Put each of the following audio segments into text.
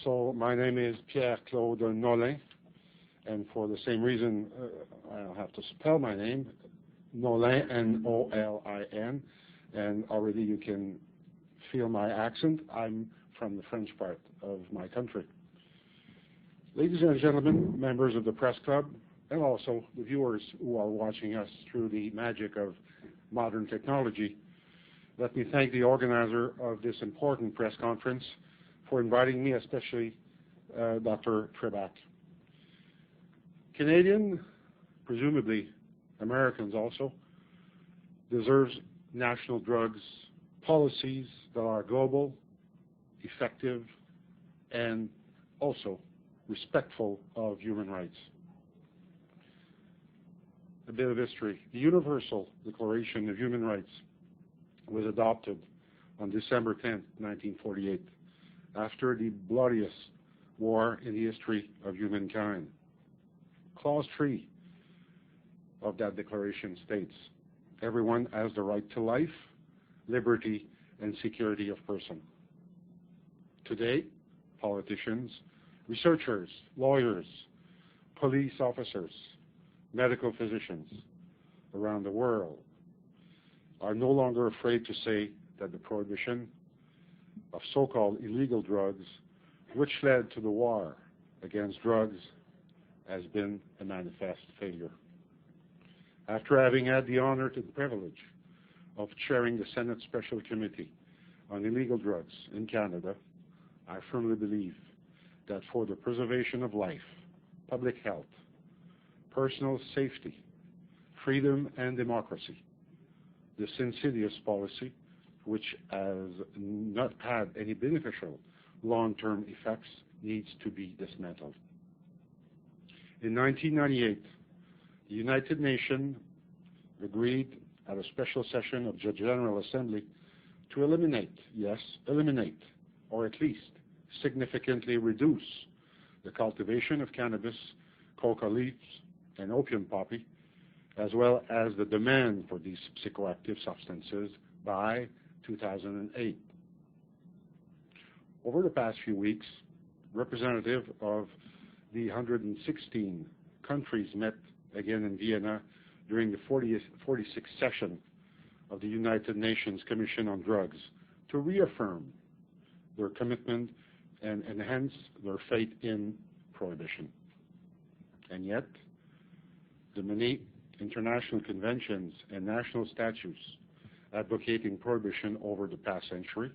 So my name is Pierre Claude Nolin, and for the same reason, I'll have to spell my name, Nolin, N-O-L-I-N, and already you can feel my accent. I'm from the French part of my country. Ladies and gentlemen, members of the press club, and also the viewers who are watching us through the magic of modern technology, let me thank the organizer of this important press conference for inviting me, especially Dr. Trebek. Canadian, presumably Americans also, deserves national drugs policies that are global, effective, and also respectful of human rights. A bit of history. The Universal Declaration of Human Rights was adopted on December 10, 1948, after the bloodiest war in the history of humankind. Clause 3 of that declaration states, everyone has the right to life, liberty, and security of person. Today, politicians, researchers, lawyers, police officers, medical physicians around the world are no longer afraid to say that the prohibition of so-called illegal drugs, which led to the war against drugs, has been a manifest failure. After having had the honor and the privilege of chairing the Senate Special Committee on Illegal Drugs in Canada, I firmly believe that for the preservation of life, public health, personal safety, freedom, and democracy, this insidious policy, which has not had any beneficial long-term effects, needs to be dismantled. In 1998, the United Nations agreed at a special session of the General Assembly to eliminate, yes, eliminate, or at least significantly reduce the cultivation of cannabis, coca leaves, and opium poppy, as well as the demand for these psychoactive substances by 2008. Over the past few weeks, representatives of the 116 countries met again in Vienna during the 46th session of the United Nations Commission on Drugs to reaffirm their commitment and enhance their faith in prohibition. And yet, the many international conventions and national statutes advocating prohibition over the past century,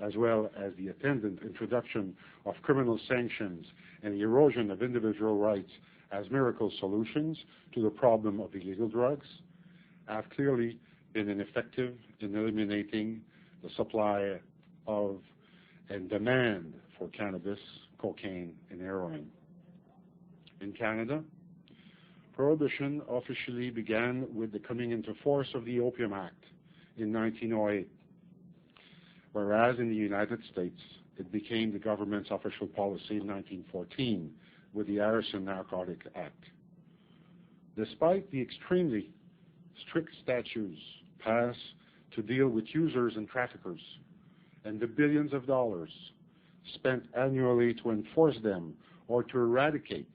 as well as the attendant introduction of criminal sanctions and the erosion of individual rights as miracle solutions to the problem of illegal drugs, have clearly been ineffective in eliminating the supply of and demand for cannabis, cocaine, and heroin. In Canada, prohibition officially began with the coming into force of the Opium Act in 1908, whereas in the United States, it became the government's official policy in 1914 with the Arson Narcotic Act. Despite the extremely strict statutes passed to deal with users and traffickers, and the billions of dollars spent annually to enforce them or to eradicate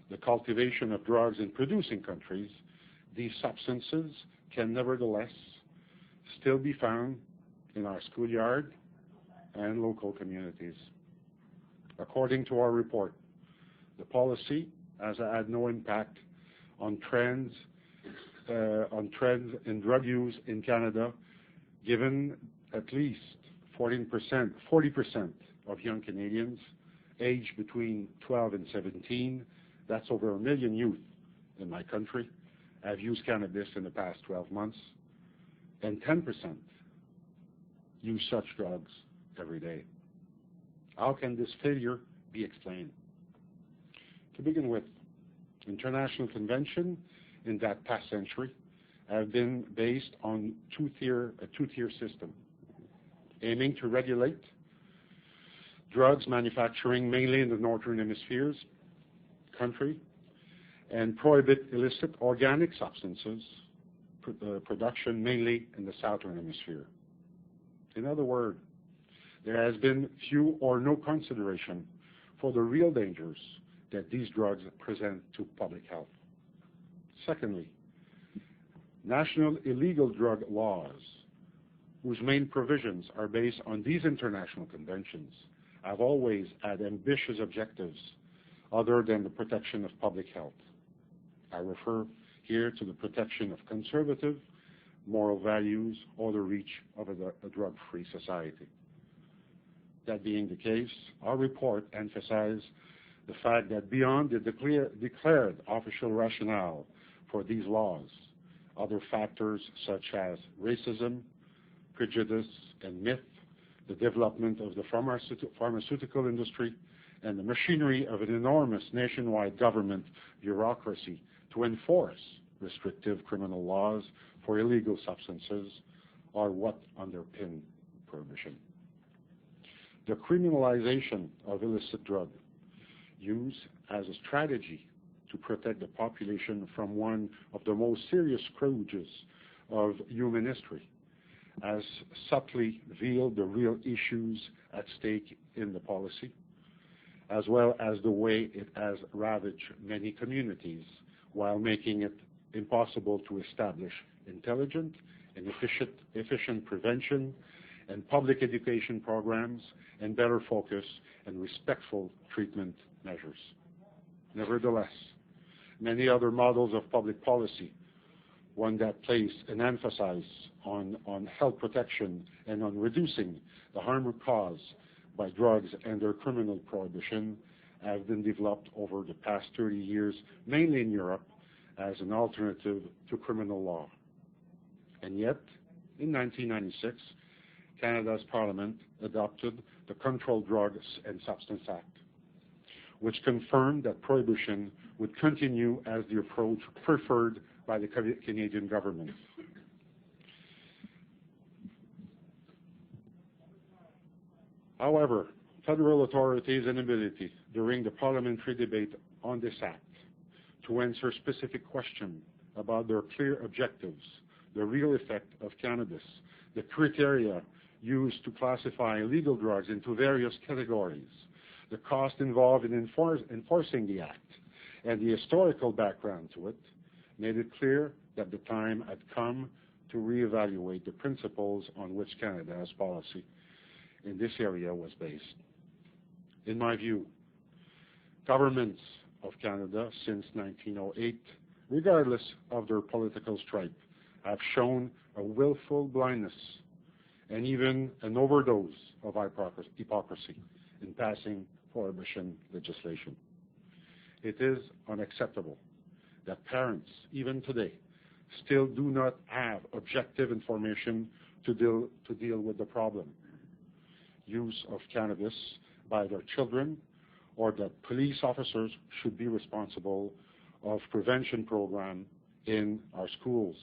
the cultivation of drugs in producing countries, these substances can nevertheless still be found in our schoolyard and local communities. According to our report, the policy has had no impact on trends in drug use in Canada, given at least 40% of young Canadians aged between 12 and 17, that's over 1 million youth in my country, have used cannabis in the past 12 months, and 10% use such drugs every day. How can this failure be explained? To begin with, international convention in that past century have been based on a two-tier system, aiming to regulate drugs manufacturing mainly in the northern hemispheres country and prohibit illicit organic substances production mainly in the southern hemisphere. In other words, there has been few or no consideration for the real dangers that these drugs present to public health. Secondly, national illegal drug laws, whose main provisions are based on these international conventions, have always had ambitious objectives other than the protection of public health. I refer here to the protection of conservative moral values or the reach of a drug-free society. That being the case, our report emphasizes the fact that beyond the declared official rationale for these laws, other factors such as racism, prejudice, and myth, the development of the pharmaceutical industry, and the machinery of an enormous nationwide government bureaucracy to enforce restrictive criminal laws for illegal substances are what underpin prohibition. The criminalization of illicit drug use as a strategy to protect the population from one of the most serious scourges of human history has subtly veiled the real issues at stake in the policy, as well as the way it has ravaged many communities while making it impossible to establish intelligent and efficient prevention and public education programs and better focus and respectful treatment measures. Nevertheless, many other models of public policy, one that place an emphasis on health protection and on reducing the harm caused by drugs and their criminal prohibition, have been developed over the past 30 years, mainly in Europe, as an alternative to criminal law. And yet, in 1996, Canada's Parliament adopted the Controlled Drugs and Substance Act, which confirmed that prohibition would continue as the approach preferred by the Canadian government. However, federal authorities' inability during the parliamentary debate on this act to answer specific questions about their clear objectives, the real effect of cannabis, the criteria used to classify illegal drugs into various categories, the cost involved in enforcing the act, and the historical background to it, made it clear that the time had come to reevaluate the principles on which Canada's policy in this area was based. In my view, governments of Canada since 1908, regardless of their political stripe, have shown a willful blindness and even an overdose of hypocrisy in passing prohibition legislation. It is unacceptable that parents, even today, still do not have objective information to deal with the problem. Use of cannabis by their children, or that police officers should be responsible of prevention program in our schools.